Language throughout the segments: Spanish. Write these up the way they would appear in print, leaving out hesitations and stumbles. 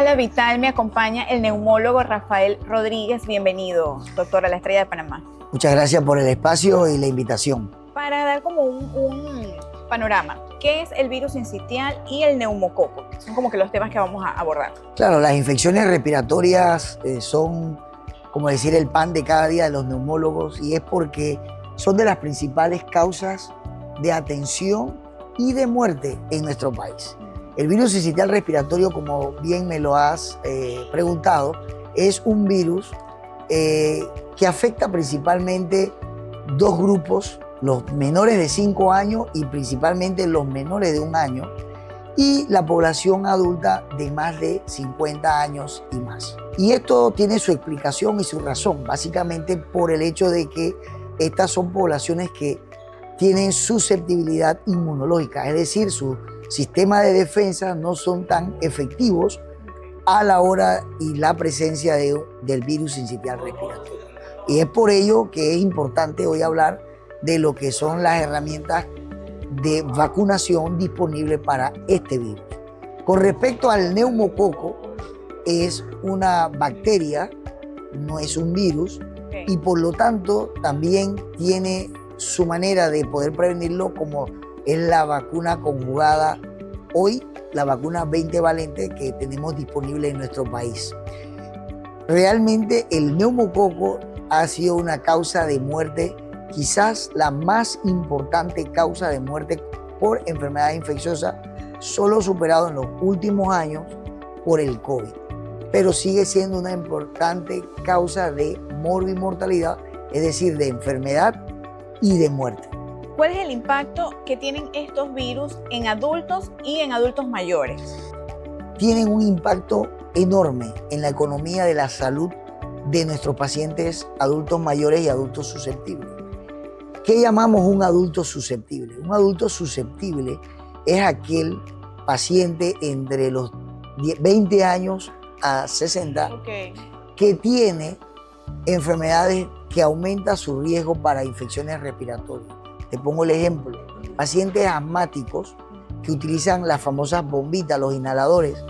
Sala Vital me acompaña el neumólogo Rafael Rodríguez. Bienvenido, doctor, a La Estrella de Panamá. Muchas gracias por el espacio y la invitación. Para dar como un panorama, ¿qué es el virus sincitial y el neumococo? Son como que los temas que vamos a abordar. Claro, las infecciones respiratorias son, como decir, el pan de cada día de los neumólogos, y es porque son de las principales causas de atención y de muerte en nuestro país. El virus sincitial respiratorio, como bien me lo has preguntado, es un virus que afecta principalmente dos grupos, los menores de 5 años y principalmente los menores de 1 año, y la población adulta de más de 50 años y más. Y esto tiene su explicación y su razón, básicamente por el hecho de que estas son poblaciones que tienen susceptibilidad inmunológica, es decir, su sistema de defensa no son tan efectivos a la hora y la presencia del virus sincitial respiratorio. Y es por ello que es importante hoy hablar de lo que son las herramientas de vacunación disponibles para este virus. Con respecto al neumococo, es una bacteria, no es un virus, y por lo tanto también tiene su manera de poder prevenirlo, como es la vacuna conjugada hoy, la vacuna 20 valente que tenemos disponible en nuestro país. Realmente el neumococo ha sido una causa de muerte, quizás la más importante causa de muerte por enfermedad infecciosa, solo superado en los últimos años por el COVID. Pero sigue siendo una importante causa de morbimortalidad, es decir, de enfermedad y de muerte. ¿Cuál es el impacto que tienen estos virus en adultos y en adultos mayores? Tienen un impacto enorme en la economía de la salud de nuestros pacientes adultos mayores y adultos susceptibles. ¿Qué llamamos un adulto susceptible? Un adulto susceptible es aquel paciente entre los 20 años a 60 que tiene enfermedades que aumentan su riesgo para infecciones respiratorias. Te pongo el ejemplo: pacientes asmáticos que utilizan las famosas bombitas, los inhaladores.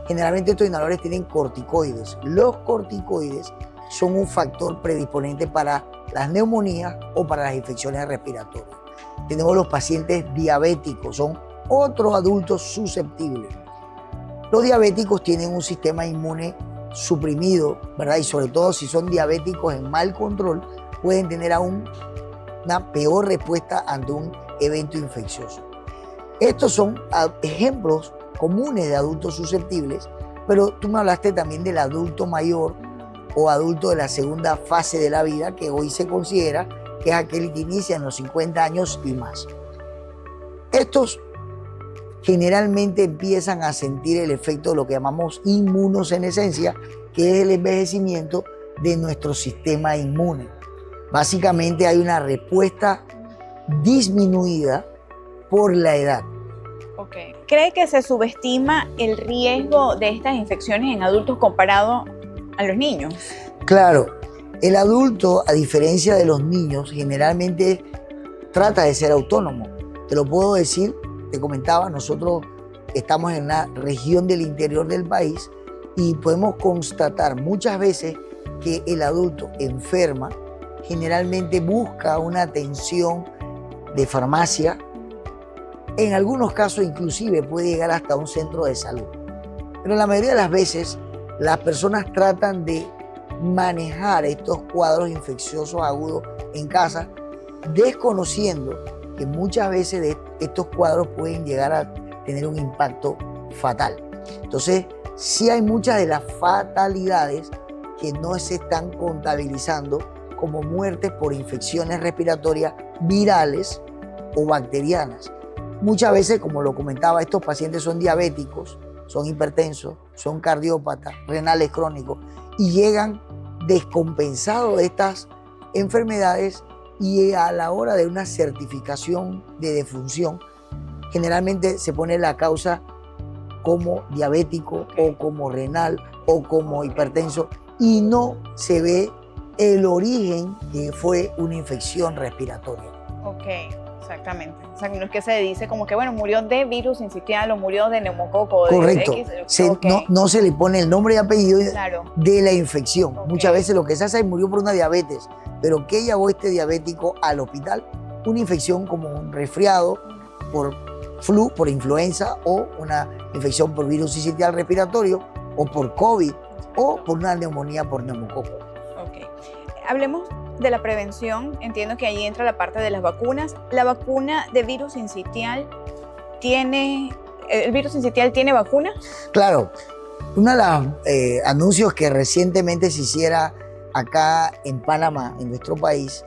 Generalmente estos inhaladores tienen corticoides. Los corticoides son un factor predisponente para las neumonías o para las infecciones respiratorias. Tenemos los pacientes diabéticos, son otros adultos susceptibles. Los diabéticos tienen un sistema inmune suprimido, ¿verdad? Y sobre todo si son diabéticos en mal control, pueden tener aún una peor respuesta ante un evento infeccioso. Estos son ejemplos comunes de adultos susceptibles, pero tú me hablaste también del adulto mayor o adulto de la segunda fase de la vida, que hoy se considera que es aquel que inicia en los 50 años y más. Estos generalmente empiezan a sentir el efecto de lo que llamamos inmunosenescencia, que es el envejecimiento de nuestro sistema inmune. Básicamente hay una respuesta disminuida por la edad. ¿Cree que se subestima el riesgo de estas infecciones en adultos comparado a los niños? Claro, el adulto, a diferencia de los niños, generalmente trata de ser autónomo. Te lo puedo decir, te comentaba, nosotros estamos en una región del interior del país y podemos constatar muchas veces que el adulto enferma, generalmente busca una atención de farmacia. En algunos casos inclusive puede llegar hasta un centro de salud. Pero la mayoría de las veces las personas tratan de manejar estos cuadros infecciosos agudos en casa, desconociendo que muchas veces estos cuadros pueden llegar a tener un impacto fatal. Entonces, sí hay muchas de las fatalidades que no se están contabilizando como muertes por infecciones respiratorias virales o bacterianas. Muchas veces, como lo comentaba, estos pacientes son diabéticos, son hipertensos, son cardiópatas, renales crónicos, y llegan descompensados de estas enfermedades, y a la hora de una certificación de defunción, generalmente se pone la causa como diabético o como renal o como hipertenso, y no se ve el origen que fue una infección respiratoria. Exactamente. O sea, no es que se dice como que, bueno, murió de virus sincitial o murió de neumococo o Correcto. de X. No, no se le pone el nombre y apellido Claro. de la infección. Ok. Muchas veces lo que se hace es murió por una diabetes, pero ¿qué llevó este diabético al hospital? Una infección como un resfriado por flu, por influenza, o una infección por virus sincitial respiratorio, o por COVID, o por una neumonía por neumococo. Ok. Hablemos de la prevención. Entiendo que ahí entra la parte de las vacunas. ¿La vacuna de virus sincitial el virus sincitial tiene vacuna? Claro, uno de los anuncios que recientemente se hiciera acá en Panamá, en nuestro país,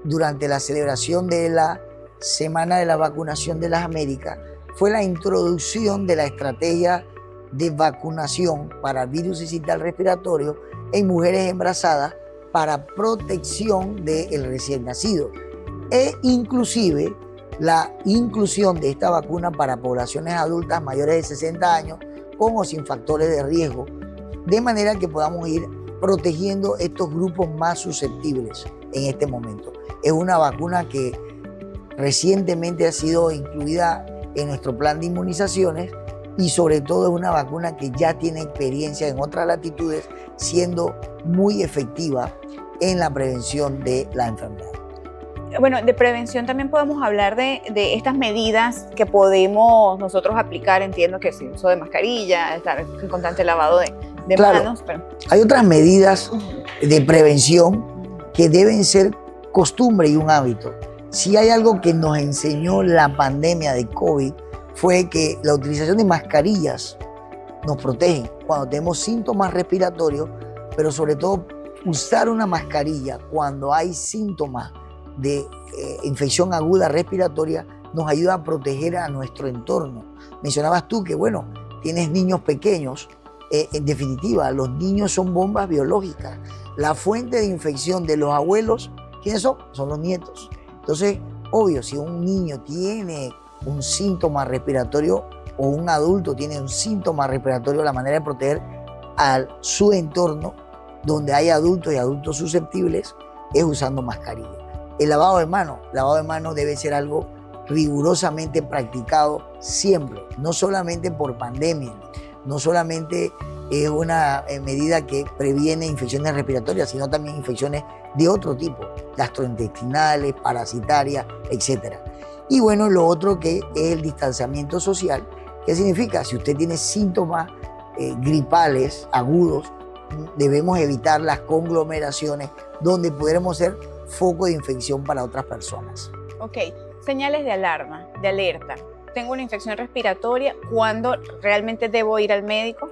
durante la celebración de la Semana de la Vacunación de las Américas, fue la introducción de la estrategia de vacunación para virus sincitial respiratorio en mujeres embarazadas para protección del recién nacido, e inclusive la inclusión de esta vacuna para poblaciones adultas mayores de 60 años con o sin factores de riesgo, de manera que podamos ir protegiendo estos grupos más susceptibles en este momento. Es una vacuna que recientemente ha sido incluida en nuestro plan de inmunizaciones y sobre todo es una vacuna que ya tiene experiencia en otras latitudes, siendo muy efectiva en la prevención de la enfermedad. Bueno, de prevención también podemos hablar de estas medidas que podemos nosotros aplicar. Entiendo que sí, uso de mascarilla, estar en constante lavado de Claro, manos. Pero... hay otras medidas de prevención que deben ser costumbre y un hábito. Si hay algo que nos enseñó la pandemia de COVID fue que la utilización de mascarillas nos protege cuando tenemos síntomas respiratorios, pero sobre todo usar una mascarilla cuando hay síntomas de infección aguda respiratoria nos ayuda a proteger a nuestro entorno. Mencionabas tú que, bueno, tienes niños pequeños. En definitiva, los niños son bombas biológicas. La fuente de infección de los abuelos, ¿quiénes son? Son los nietos. Entonces, obvio, si un niño tiene un síntoma respiratorio o un adulto tiene un síntoma respiratorio, la manera de proteger a su entorno donde hay adultos y adultos susceptibles es usando mascarilla. El lavado de manos debe ser algo rigurosamente practicado siempre, no solamente por pandemia, no solamente es una medida que previene infecciones respiratorias, sino también infecciones de otro tipo, gastrointestinales, parasitarias, etc. Y bueno, lo otro que es el distanciamiento social. ¿Qué significa? Si usted tiene síntomas gripales agudos, debemos evitar las conglomeraciones donde podremos ser foco de infección para otras personas. Ok, señales de alarma, de alerta. Tengo una infección respiratoria, ¿cuándo realmente debo ir al médico?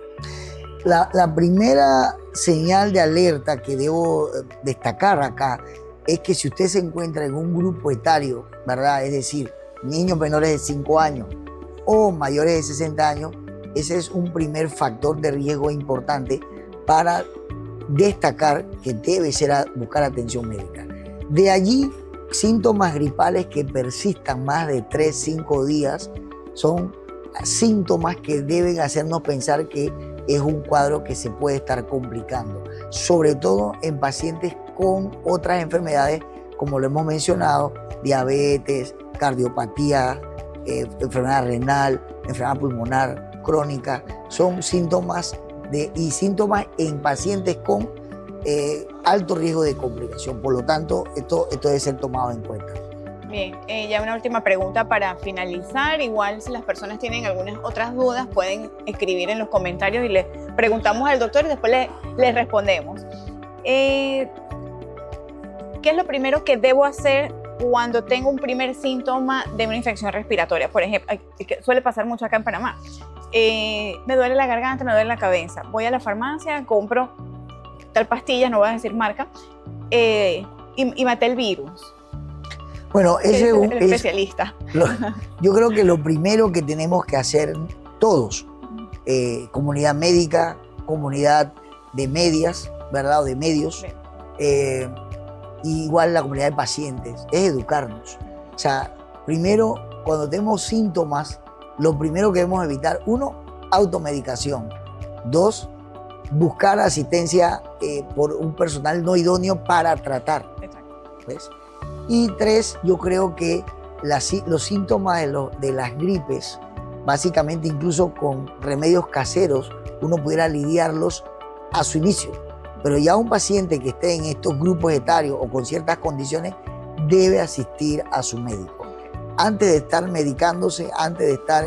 La primera señal de alerta que debo destacar acá es que si usted se encuentra en un grupo etario, ¿verdad? Es decir, niños menores de 5 años o mayores de 60 años, ese es un primer factor de riesgo importante para destacar que debe ser a buscar atención médica. De allí, síntomas gripales que persistan más de 3-5 días son síntomas que deben hacernos pensar que es un cuadro que se puede estar complicando, sobre todo en pacientes con otras enfermedades, como lo hemos mencionado, diabetes, cardiopatía, enfermedad renal, enfermedad pulmonar crónica, son síntomas síntomas en pacientes con alto riesgo de complicación. Por lo tanto, esto debe ser tomado en cuenta. Bien, ya una última pregunta para finalizar. Igual si las personas tienen algunas otras dudas pueden escribir en los comentarios y le preguntamos al doctor y después les respondemos. ¿Qué es lo primero que debo hacer cuando tengo un primer síntoma de una infección respiratoria? Por ejemplo, que suele pasar mucho acá en Panamá. Me duele la garganta, me duele la cabeza. Voy a la farmacia, compro tal pastilla, no voy a decir marca, y maté el virus. Bueno, ese es el especialista. Yo creo que lo primero que tenemos que hacer todos, comunidad médica, comunidad de medias, ¿verdad? O de medios, y igual la comunidad de pacientes, es educarnos. O sea, primero, cuando tenemos síntomas, lo primero que debemos evitar, 1, automedicación. 2, buscar asistencia por un personal no idóneo para tratar. ¿Ves? Y 3, yo creo que los síntomas de las gripes, básicamente incluso con remedios caseros, uno pudiera lidiarlos a su inicio. Pero ya un paciente que esté en estos grupos etarios o con ciertas condiciones debe asistir a su médico. Antes de estar medicándose, antes de estar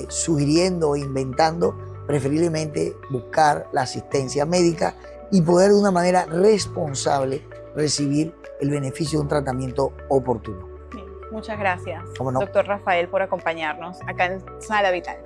sugiriendo o inventando, preferiblemente buscar la asistencia médica y poder de una manera responsable recibir el beneficio de un tratamiento oportuno. Bien, muchas gracias, ¿Cómo no? doctor Rafael, por acompañarnos acá en Sala Vital.